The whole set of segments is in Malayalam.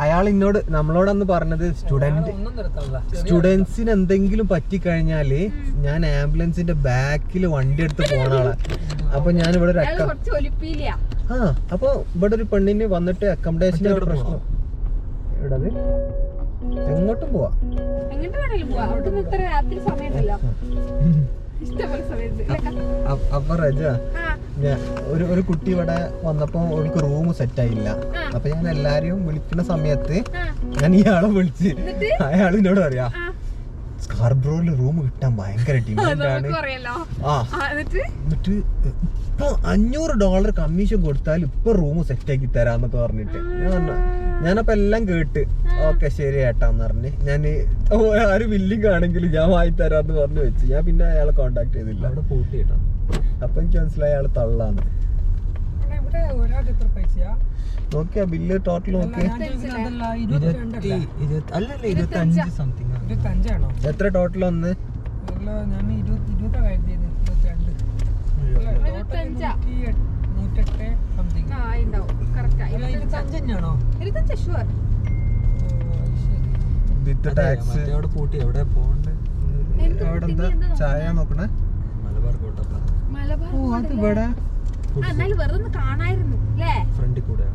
അയാൾ എന്നോട് നമ്മളോടന്ന് പറഞ്ഞത് സ്റ്റുഡൻസിന് എന്തെങ്കിലും പറ്റിക്കഴിഞ്ഞാല് ഞാൻ ആംബുലൻസിന്റെ ബാക്കിൽ വണ്ടി എടുത്ത് പോണ ആളാ. അപ്പൊ ഞാൻ ഇവിടെ ഒരു അപ്പൊ ഇവിടെ ഒരു പെണ്ണിന് വന്നിട്ട് അക്കോമഡേഷന്റെ ഒരു പ്രശ്നം ഇവിടെ എങ്ങോട്ടും പോവാ. അപ്പൊ റജ ഒരു കുട്ടി ഇവിടെ വന്നപ്പോ അവൾക്ക് റൂം സെറ്റ് ആയില്ല. അപ്പൊ ഞാൻ എല്ലാരെയും വിളിക്കുന്ന സമയത്ത് ഞാൻ ഇയാളെ വിളിച്ച് അയാളിനോട് പറയാ സ്കാർബ്രോയില് റൂം കിട്ടാൻ ഭയങ്കര ഡിമാൻഡാണ്. എന്നിട്ട് ഇപ്പൊ $500 കമ്മീഷൻ കൊടുത്താൽ ഇപ്പൊ റൂം സെറ്റ് ആക്കി തരാന്നൊക്കെ പറഞ്ഞിട്ട് ഞാനപ്പൊ എല്ലാം കേട്ട് ഓക്കെ ശരി ഏട്ടാന്ന് പറഞ്ഞ് ഞാൻ ആര് വില്ലിങ് ആണെങ്കിൽ ഞാൻ വാങ്ങി തരാന്ന് പറഞ്ഞു വെച്ച്. ഞാൻ പിന്നെ അയാളെ കോണ്ടാക്ട് ചെയ്തില്ല. അപ്പൊ എനിക്ക് മനസ്സിലായി അയാള് തള്ളാന്ന്. നോക്കിയാ ബില്ല് ടോട്ടൽ നോക്കി എത്ര ടോട്ടൽ വന്ന്? വിത്ത് ടാക്സ് ചായ നോക്കണേ. അത് ഇവിടെ ഫ്രണ്ടിൽ കൂടെ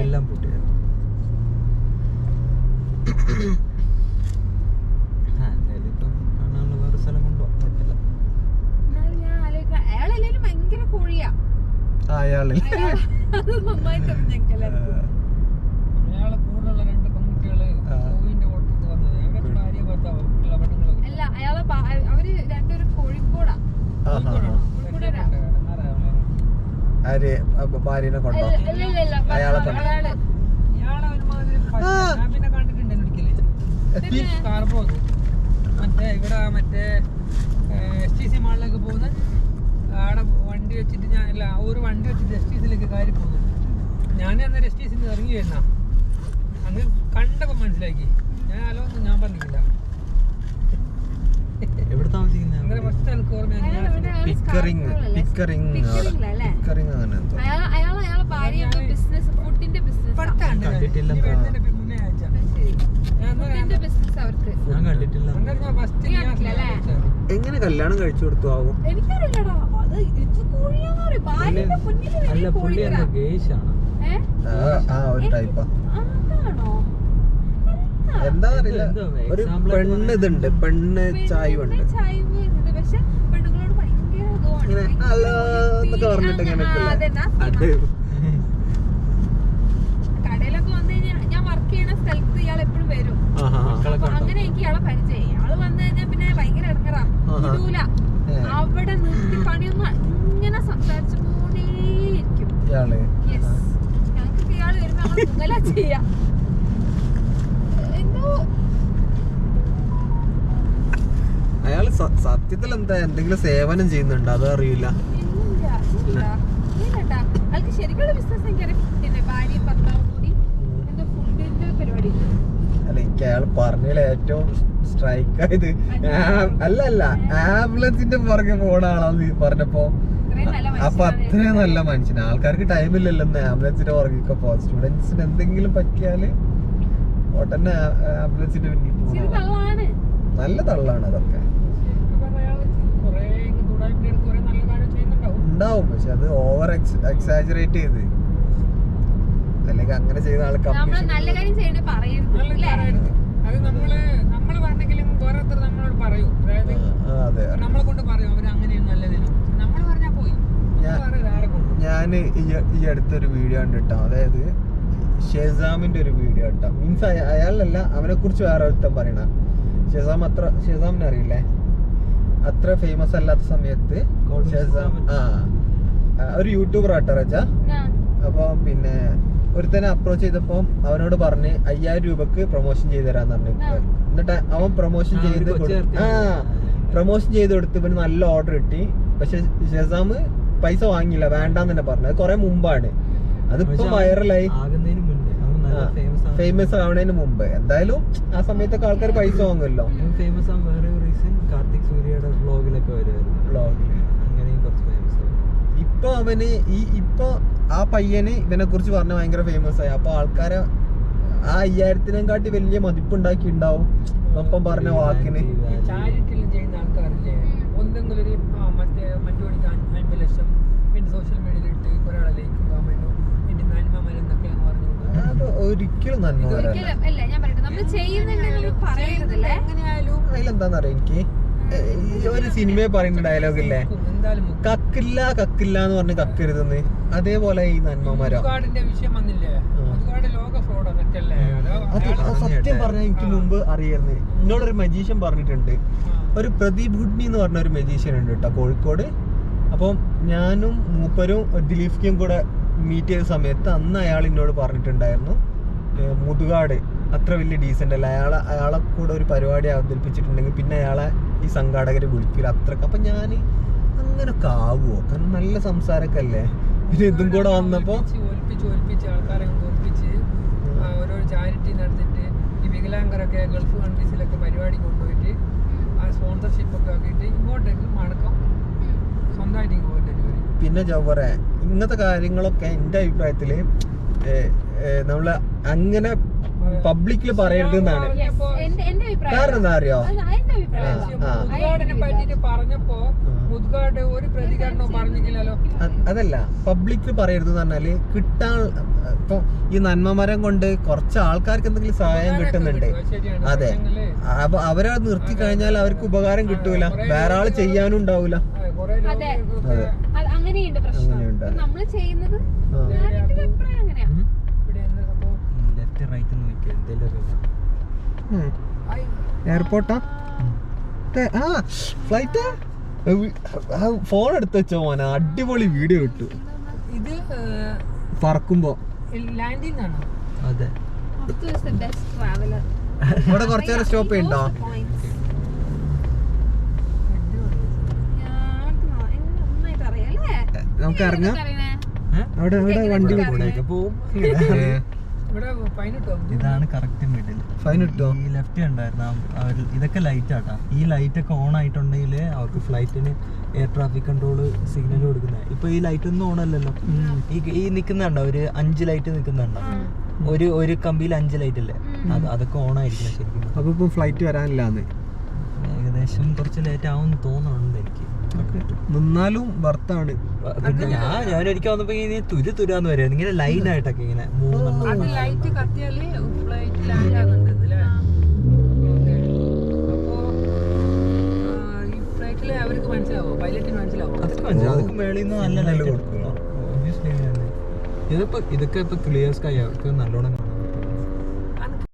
എല്ലാം പൂട്ടിയായിരുന്നു. വേറെ സ്ഥലം കൊണ്ടോ കുഴപ്പമില്ല. ഭാര്യനെ കൊണ്ടോ അയാളെ മറ്റേ STC മാളിലേക്ക് പോകുന്ന ആടെ വണ്ടി വെച്ചിട്ട് ഞാൻ ഒരു വണ്ടി വെച്ചിട്ട് STCയിലേക്ക് കയറി പോകുന്നു. ഞാൻ അന്നേരം STC ഇറങ്ങി വരുന്ന അങ്ങ് കണ്ടപ്പോ മനസ്സിലാക്കി. ഞാൻ അലൊന്നും ഞാൻ പറഞ്ഞില്ല. എവിടെ താമസിക്കുന്നത്? എങ്ങനെ കല്യാണം കഴിച്ചു കൊടുത്തു ആവും? അല്ല പുള്ളി എന്താ അറിയില്ല. ഒരു പെണ്ണ് ഇതുണ്ട്, പെണ്ണ് ചായവുണ്ട് ഇങ്ങനെ ഹലോ എന്നൊക്കെ പറഞ്ഞിട്ട് ഇങ്ങനെ കടയിലൊക്കെ വന്നു കഴിഞ്ഞാൽ ഞാൻ വർക്ക് ചെയ്യുന്ന സ്ഥലത്ത് ഇയാൾ എപ്പോഴും വരും. അങ്ങനെ എനിക്ക് ഇയാളെ പരിചയം. ഇയാള് വന്നു കഴിഞ്ഞാൽ പിന്നെ ഭയങ്കര ഇടങ്ങറാ, ഇടൂല. അവിടെ നിർത്തി പണിയൊന്നും ഇങ്ങനെ സംസാരിച്ചു പോണേയിരിക്കും. ഞങ്ങൾക്ക് ഇയാള് വരുമ്പോ ഞങ്ങൾ മുങ്ങല ചെയ്യാം. അയാള് സത്യത്തിൽ എന്താ എന്തെങ്കിലും സേവനം ചെയ്യുന്നുണ്ടോ അതോ അറിയില്ല. അല്ല എനിക്ക് അയാൾ പറഞ്ഞതിൽ ഏറ്റവും സ്ട്രൈക്ക് ആയത് അല്ല ആംബുലൻസിന്റെ പുറകെ പോണ ആളാന്ന് പറഞ്ഞപ്പോ അപ്പൊ അത്രയും നല്ല മനുഷ്യന്. ആൾക്കാർക്ക് ടൈമില്ലല്ലോ ആംബുലൻസിന്റെ പുറകെ പോ. സ്റ്റുഡൻസിന് എന്തെങ്കിലും പറ്റിയാല് ഉടനെ ആംബുലൻസിന്റെ പിന്നിൽ പോകുന്ന നല്ല തള്ളാണ് അതൊക്കെ ഉണ്ടാവും. പക്ഷെ അത് ഓവർ എക്സാജറേറ്റ് ചെയ്ത് അല്ലെങ്കിൽ അങ്ങനെ ചെയ്ത ആൾ ഞാൻ ഈ അടുത്തൊരു വീഡിയോ കണ്ടിട്ടോ. അതായത് ഷെസാമിന്റെ ഒരു വീഡിയോ കേട്ടോ. മീൻസ് അയാളല്ല, അവനെ കുറിച്ച് വേറെ ഒരുത്തം പറയണ. ഷെസാമിനെ അറിയില്ലേ? അത്ര ഫേമസ് അല്ലാത്ത സമയത്ത് ഷെസാം ഒരു യൂട്യൂബർ ആട്ടോ റജ. അപ്പൊ പിന്നെ ഒരുത്തനെ അപ്രോച്ച് ചെയ്തപ്പോ അവനോട് പറഞ്ഞ് 5000 രൂപക്ക് പ്രൊമോഷൻ ചെയ്ത് തരാന്ന് പറഞ്ഞു. എന്നിട്ട് അവൻ പ്രൊമോഷൻ ചെയ്ത് കൊടുത്ത് ഇവന് നല്ല ഓർഡർ കിട്ടി. പക്ഷെ ഷെസാം പൈസ വാങ്ങിയില്ല, വേണ്ടാന്ന് തന്നെ പറഞ്ഞു. അത് കുറെ മുമ്പാണ്. അതിപ്പോ വൈറലായി ഫേമസ് ആവണതിന് മുമ്പ്. എന്തായാലും ആ സമയത്തൊക്കെ ആൾക്കാർ പൈസ വാങ്ങുമല്ലോ. ഫേമസ് ആവാൻ വേറെ റീസൺ കാർത്തിക് സൂര്യയുടെ വ്ളോഗിലൊക്കെ വരുമായിരുന്നു. അങ്ങനെയും കുറച്ച് ഫേമസ്. ഇപ്പൊ അവന് ഇപ്പൊ ആ പയ്യന് ഇവനെ കുറിച്ച് പറഞ്ഞ ഭയങ്കര ഫേമസ് ആയി. അപ്പൊ ആൾക്കാരെ ആ 5000-കാട്ടി വലിയ മതിപ്പുണ്ടാക്കി ഉണ്ടാവും ഒപ്പം പറഞ്ഞ വാക്കിന്. ചാരിറ്റി ചെയ്യുന്ന ആൾക്കാരില്ലേ, എന്തെങ്കിലും ഒരു മറ്റേ മറ്റോടിക്ക് 50 ലക്ഷം എന്റെ സോഷ്യൽ മീഡിയയിൽ ഇട്ട് ഒരാളെ ലൈക്കും കമന്റും എന്റെ നന്മമരെന്നൊക്കെ പറഞ്ഞു. അത് ഒരിക്കലും നന്മ ഒരിക്കലും അല്ല. ഞാൻ പറയട്ടെ, നമ്മൾ ചെയ്യുന്നുണ്ടെങ്കിൽ പറയരുതല്ലേ. എങ്ങനെയായാലും അതിലെന്താന്നറിയാം, എനിക്ക് ഈ ഒരു സിനിമയെ പറയുന്ന ഡയലോഗ് ഇല്ലേ, എന്തായാലും കക്കില്ല കക്കില്ല എന്ന് പറഞ്ഞ് കക്കരുതെന്ന്, അതേപോലെ ഈ നന്മമരം. മുതുകാടിന്റെ വിഷയം വന്നില്ലേ, മുതുകാട് ലോക ഫ്രോഡ് അതൊക്കെ അല്ലേ. അത് സത്യം പറഞ്ഞാൽ എനിക്ക് മുമ്പ് അറിയായിരുന്നു. എന്നോടൊരു മജീഷ്യൻ പറഞ്ഞിട്ടുണ്ട്, ഒരു പ്രദീപ് ഹുഡ്നി എന്ന് പറഞ്ഞ ഒരു മജീഷ്യൻ ഉണ്ട് കേട്ടോ കോഴിക്കോട്. അപ്പം ഞാനും മൂപ്പരും ദിലീഫ്ക്കും കൂടെ മീറ്റ് ചെയ്ത സമയത്ത് അന്ന് അയാൾ എന്നോട് പറഞ്ഞിട്ടുണ്ടായിരുന്നു, മുതുകാട് അത്ര വലിയ ഡീസൻ്റ് അല്ല, അയാളെ കൂടെ ഒരു പരിപാടി അവതരിപ്പിച്ചിട്ടുണ്ടെങ്കിൽ പിന്നെ അയാളെ ഈ സംഘാടകർ വിളിക്കില്ല അത്രക്ക്. അപ്പം ഞാൻ അങ്ങനൊക്കെ ആവുമോ, കാരണം നല്ല സംസാരമൊക്കെ അല്ലേ. പിന്നെ ഇതും കൂടെ വന്നപ്പോ ഒലിപ്പിച്ച് ആൾക്കാരെ ഒലിപ്പിച്ച് ഓരോ ചാരിറ്റി നടത്തിയിട്ട് ഈ വികലാംഗരൊക്കെ ഗൾഫ് കൺട്രീസിലൊക്കെ പരിപാടി കൊണ്ടുപോയിട്ട് ആ സ്പോൺസർഷിപ്പ് ഒക്കെ ആക്കിയിട്ട് ഇങ്ങോട്ടേക്ക് മടക്കം സ്വന്തമായിട്ട് പോയിട്ട് ജോലി. പിന്നെ ജവറെ ഇങ്ങനത്തെ കാര്യങ്ങളൊക്കെ എൻ്റെ അഭിപ്രായത്തില് നമ്മള് അങ്ങനെ പബ്ലിക്കിൽ പറയരുത് എന്നാണ്. എന്റെ അഭിപ്രായം കാരണം എന്താ അറിയോ, എന്റെ അഭിപ്രായം മുതുകാടിനെ പറ്റിയിട്ട് പറഞ്ഞപ്പോ മുതുകാട് ഒരു പ്രതികരണവും പറഞ്ഞില്ലല്ലോ. അതല്ല, പബ്ലിക്കിൽ പറയരുത് എന്ന് പറഞ്ഞാല് കിട്ടാൻ ഇപ്പൊ ഈ നന്മമരം കൊണ്ട് കുറച്ച് ആൾക്കാർക്ക് എന്തെങ്കിലും സഹായം കിട്ടുന്നുണ്ട്. അതെ, അപ്പൊ അവരെ നിർത്തി കഴിഞ്ഞാൽ അവർക്ക് ഉപകാരം കിട്ടൂല, വേറെ ആള് ചെയ്യാനും ഉണ്ടാവൂല. അതെ, അങ്ങനെയുണ്ട് പ്രശ്നം. നമ്മള് ചെയ്യുന്നത് എന്റെ അഭിപ്രായം അങ്ങനെയാ. ലെഫ്റ്റ് റൈറ്റ് നോക്കിയാൽ എന്തെങ്കിലും എയർപോർട്ടാ ഫ്ലൈറ്റ് ഫോൺ എടുത്ത് വെച്ചോ മോനെ, അടിപൊളി വീഡിയോ കിട്ടു ഇത് പറക്കുമ്പോ. ലാൻഡിംഗ് ആണ്. അതെ, ഇവിടെ കുറച്ചു നേരം സ്റ്റോപ്പ് ചെയ്യണ്ടോ? നമുക്ക് ഇറങ്ങാം. അവിടെ വണ്ടി പോവും. ഇവിടെ ഫൈൻ കിട്ടോ? ഇതാണ് കറക്റ്റ് മിഡിൽ. ഫൈൻ കിട്ടോ? ഈ ലെഫ്റ്റ് ഉണ്ടായിരുന്നു ഇതൊക്കെ ലൈറ്റ് ആട്ടാ. ഈ ലൈറ്റ് ഒക്കെ ഓൺ ആയിട്ടുണ്ടെങ്കിൽ അവർക്ക് ഫ്ലൈറ്റിന് എയർ ട്രാഫിക് കൺട്രോൾ സിഗ്നൽ കൊടുക്കുന്നത്. ഇപ്പൊ ഈ ലൈറ്റ് ഒന്നും ഓൺ അല്ലല്ലോ. ഈ നിക്കുന്നുണ്ടോ, ഒരു 5 ലൈറ്റ് നിക്കുന്നുണ്ടോ, ഒരു കമ്പിയിൽ 5 ലൈറ്റ് അല്ലേ, അതൊക്കെ ഓൺ ആയിരിക്കണം ശരിക്കും. അപ്പൊ ഇപ്പൊ ഫ്ലൈറ്റ് വരാനില്ലാന്ന് ഏകദേശം കുറച്ച് ലേറ്റ് ആവും തോന്നുന്നുണ്ട് എനിക്ക്. നിന്നാലും വർത്താണ്. ഞാൻ ഒരിക്കൽ വന്നപ്പോ ഇങ്ങനെ തുരാന്ന് വരായിരുന്നു, ഇങ്ങനെ ലൈൻ ആയിട്ടൊക്കെ ഇങ്ങനെ അത് ലൈറ്റ് കത്തിയാല് ഫ്ലൈറ്റ് ലാൻഡ് ആകുന്നുണ്ട് അല്ലേ. അപ്പോ ഈ ഫ്ലൈറ്റില് അവർക്ക് മനസ്സിലാവോ, പൈലറ്റിന് മനസ്സിലാവോ? അതൊക്കെ മേളിൽ നിന്ന് നല്ല ലൈറ്റ് കൊടുക്കുന്നു. ഇതൊക്കെ ഇപ്പൊ ക്ലിയർ സ്കൈ അവർക്ക് നല്ലോണം